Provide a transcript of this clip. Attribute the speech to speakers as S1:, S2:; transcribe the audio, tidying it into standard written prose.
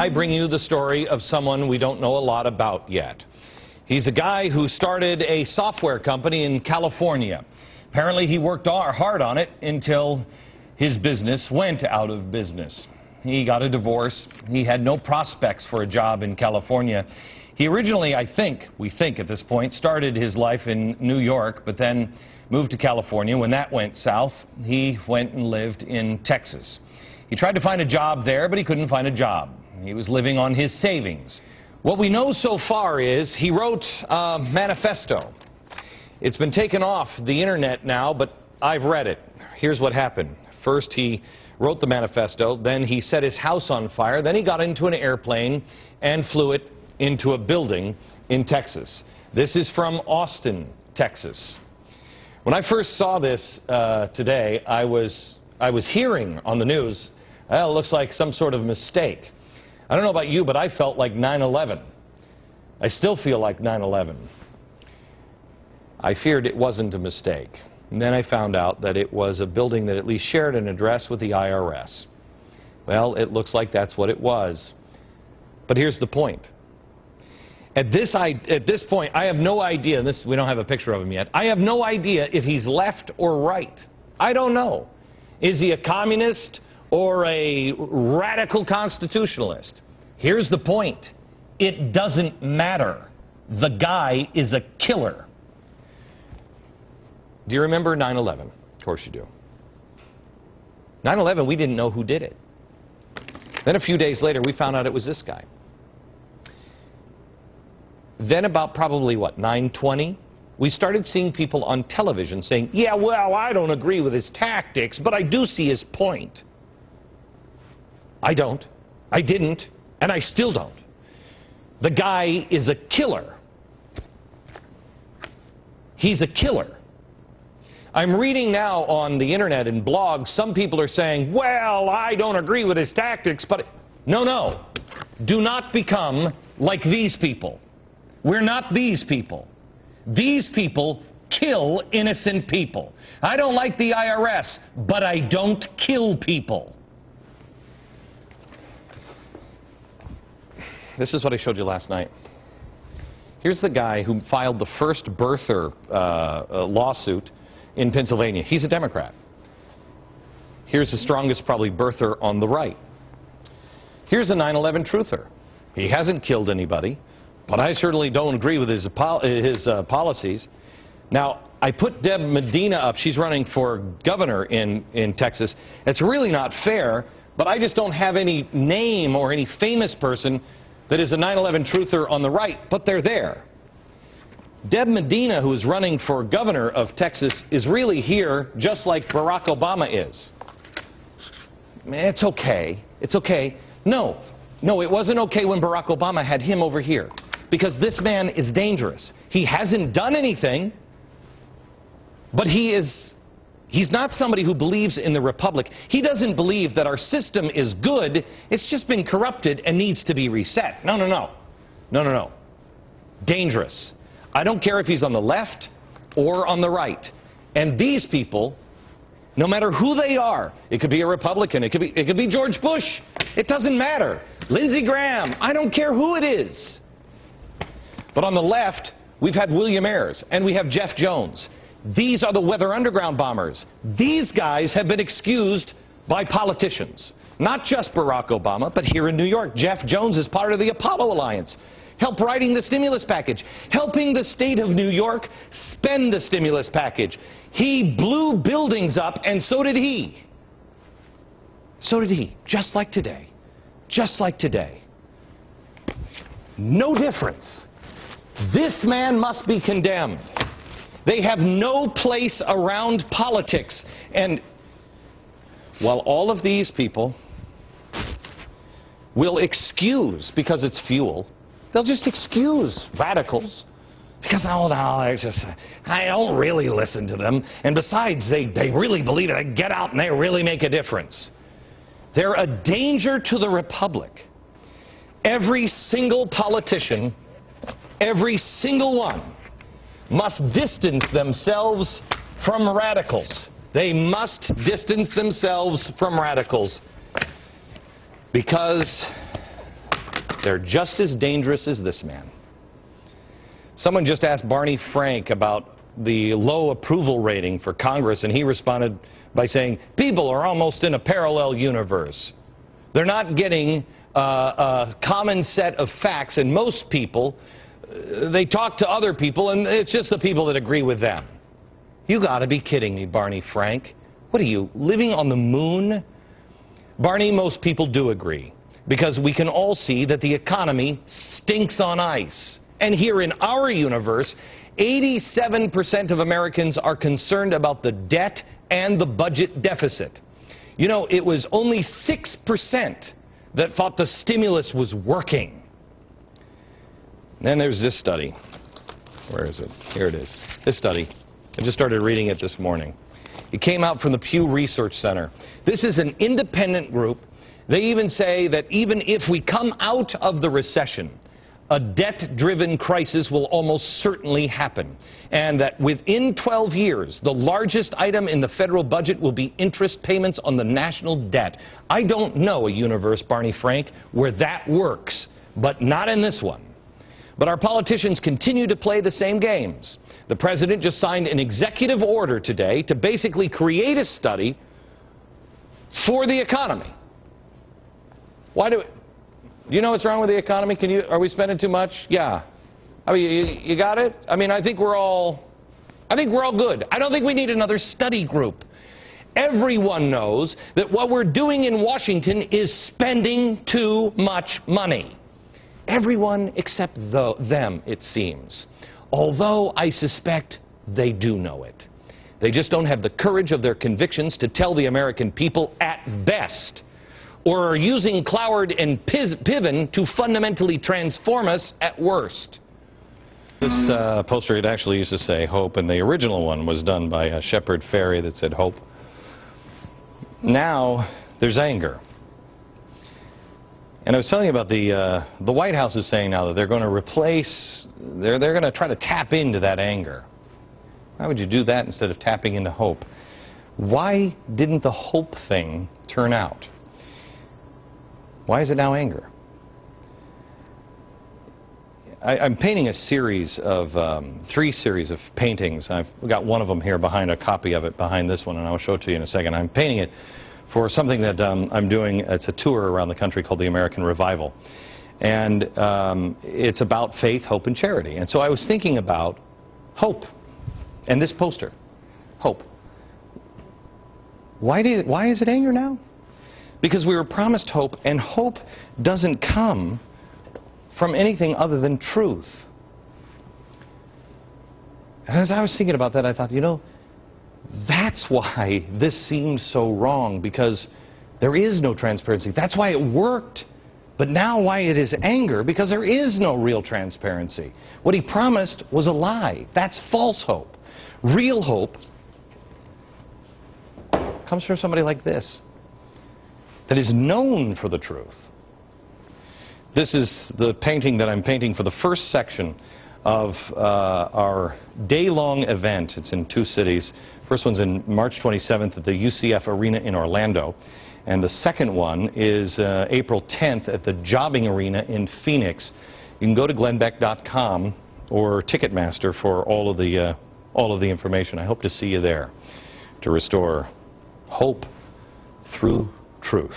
S1: I bring you the story of someone we don't know a lot about yet. He's a guy who started a software company in California. Apparently he worked hard on it until his business went out of business. He got a divorce. He had no prospects for a job in California. He originally, we think at this point, started his life in New York, but then moved to California. When that went south, he went and lived in Texas. He tried to find a job there, but he couldn't find a job. He was living on his savings. What we know so far is he wrote a manifesto. It's been taken off the internet now, but I've read it. Here's what happened. First, he wrote the manifesto, then he set his house on fire, then he got into an airplane and flew it into a building in Texas. This is from Austin, Texas. When I first saw this today, I was hearing on the news, well, it looks like some sort of mistake. I don't know about you, but I felt like 9/11. I still feel like 9/11. I feared it wasn't a mistake. And then I found out that it was a building that at least shared an address with the IRS. Well, it looks like that's what it was. But here's the point. At this point, I have no idea, we don't have a picture of him yet, I have no idea if he's left or right. I don't know. Is he a communist or a radical constitutionalist? Here's the point. It doesn't matter. The guy is a killer. Do you remember 9/11? Of course you do. 9/11, we didn't know who did it. Then a few days later, we found out it was this guy. Then about probably, 9/20, we started seeing people on television saying, yeah, well, I don't agree with his tactics, but I do see his point. I don't. I didn't. And I still don't. The guy is a killer. He's a killer. I'm reading now on the internet and blogs, some people are saying, well, I don't agree with his tactics, but... No. Do not become like these people. We're not these people. These people kill innocent people. I don't like the IRS, but I don't kill people. This is what I showed you last night. Here's the guy who filed the first birther lawsuit in Pennsylvania. He's a Democrat. Here's the strongest, probably, birther on the right. Here's a 9/11 truther. He hasn't killed anybody, but I certainly don't agree with his policies. Now, I put Deb Medina up. She's running for governor in Texas. It's really not fair, but I just don't have any name or any famous person that is a 9/11 truther on the right, but they're there. Deb Medina, who is running for governor of Texas, is really here just like Barack Obama is. It's okay. It's okay. No, it wasn't okay when Barack Obama had him over here, because this man is dangerous. He hasn't done anything, but he's not somebody who believes in the republic. He doesn't believe that our system is good. It's just been corrupted and needs to be reset. No. Dangerous. I don't care if he's on the left or on the right. And these people, no matter who they are, it could be a Republican, it could be George Bush, it doesn't matter. Lindsey Graham, I don't care who it is. But on the left, we've had William Ayers and we have Jeff Jones. These are the Weather Underground bombers. These guys have been excused by politicians. Not just Barack Obama, but here in New York, Jeff Jones is part of the Apollo Alliance. Help writing the stimulus package, helping the state of New York spend the stimulus package. He blew buildings up, and so did he. So did he, just like today. Just like today. No difference. This man must be condemned. They have no place around politics. And while all of these people will excuse, because it's fuel, they'll just excuse radicals because, I don't really listen to them. And besides, they really believe it. They get out and they really make a difference. They're a danger to the republic. Every single politician, every single one, must distance themselves from radicals. They must distance themselves from radicals because They're just as dangerous as this man. Someone just asked Barney Frank about the low approval rating for Congress, and he responded by saying, people are almost in a parallel universe. They're not getting a common set of facts, and most people, they talk to other people, and it's just the people that agree with them. You got to be kidding me, Barney Frank. What are you, living on the moon? Barney, most people do agree, because we can all see that the economy stinks on ice. And here in our universe, 87% of Americans are concerned about the debt and the budget deficit. You know, it was only 6% that thought the stimulus was working. Then there's this study. Where is it? Here it is. This study. I just started reading it this morning. It came out from the Pew Research Center. This is an independent group. They even say that even if we come out of the recession, a debt-driven crisis will almost certainly happen, and that within 12 years, the largest item in the federal budget will be interest payments on the national debt. I don't know a universe, Barney Frank, where that works, but not in this one. But our politicians continue to play the same games. The president just signed an executive order today to basically create a study for the economy. Why do it? You know what's wrong with the economy? Are we spending too much? Yeah. I mean, you got it? I mean, I think we're all good. I don't think we need another study group. Everyone knows that what we're doing in Washington is spending too much money. Everyone except them, it seems. Although I suspect they do know it. They just don't have the courage of their convictions to tell the American people at best, or are using Cloward and Piven to fundamentally transform us at worst. This poster, it actually used to say hope, and the original one was done by a Shepard Fairey that said hope. Now there's anger. And I was telling you about the White House is saying now that they're going to replace, they're going to try to tap into that anger. Why would you do that instead of tapping into hope? Why didn't the hope thing turn out? Why is it now anger? I'm painting a series of, 3 series of paintings. I've got one of them here behind, a copy of it behind this one, and I'll show it to you in a second. I'm painting it for something that I'm doing. It's a tour around the country called the American Revival. And it's about faith, hope, and charity. And so I was thinking about hope. And this poster, hope. Why is it anger now? Because we were promised hope, and hope doesn't come from anything other than truth. And as I was thinking about that, I thought, you know, that's why this seems so wrong, because there is no transparency. That's why it worked. But now why it is anger, because there is no real transparency. What he promised was a lie. That's false hope. Real hope comes from somebody like this, that is known for the truth. This is the painting that I'm painting for the first section of our day-long event. It's in 2 cities. First one's in March 27th at the UCF Arena in Orlando. And the second one is April 10th at the Jobbing Arena in Phoenix. You can go to glennbeck.com or Ticketmaster for all of the information. I hope to see you there to restore hope through truth.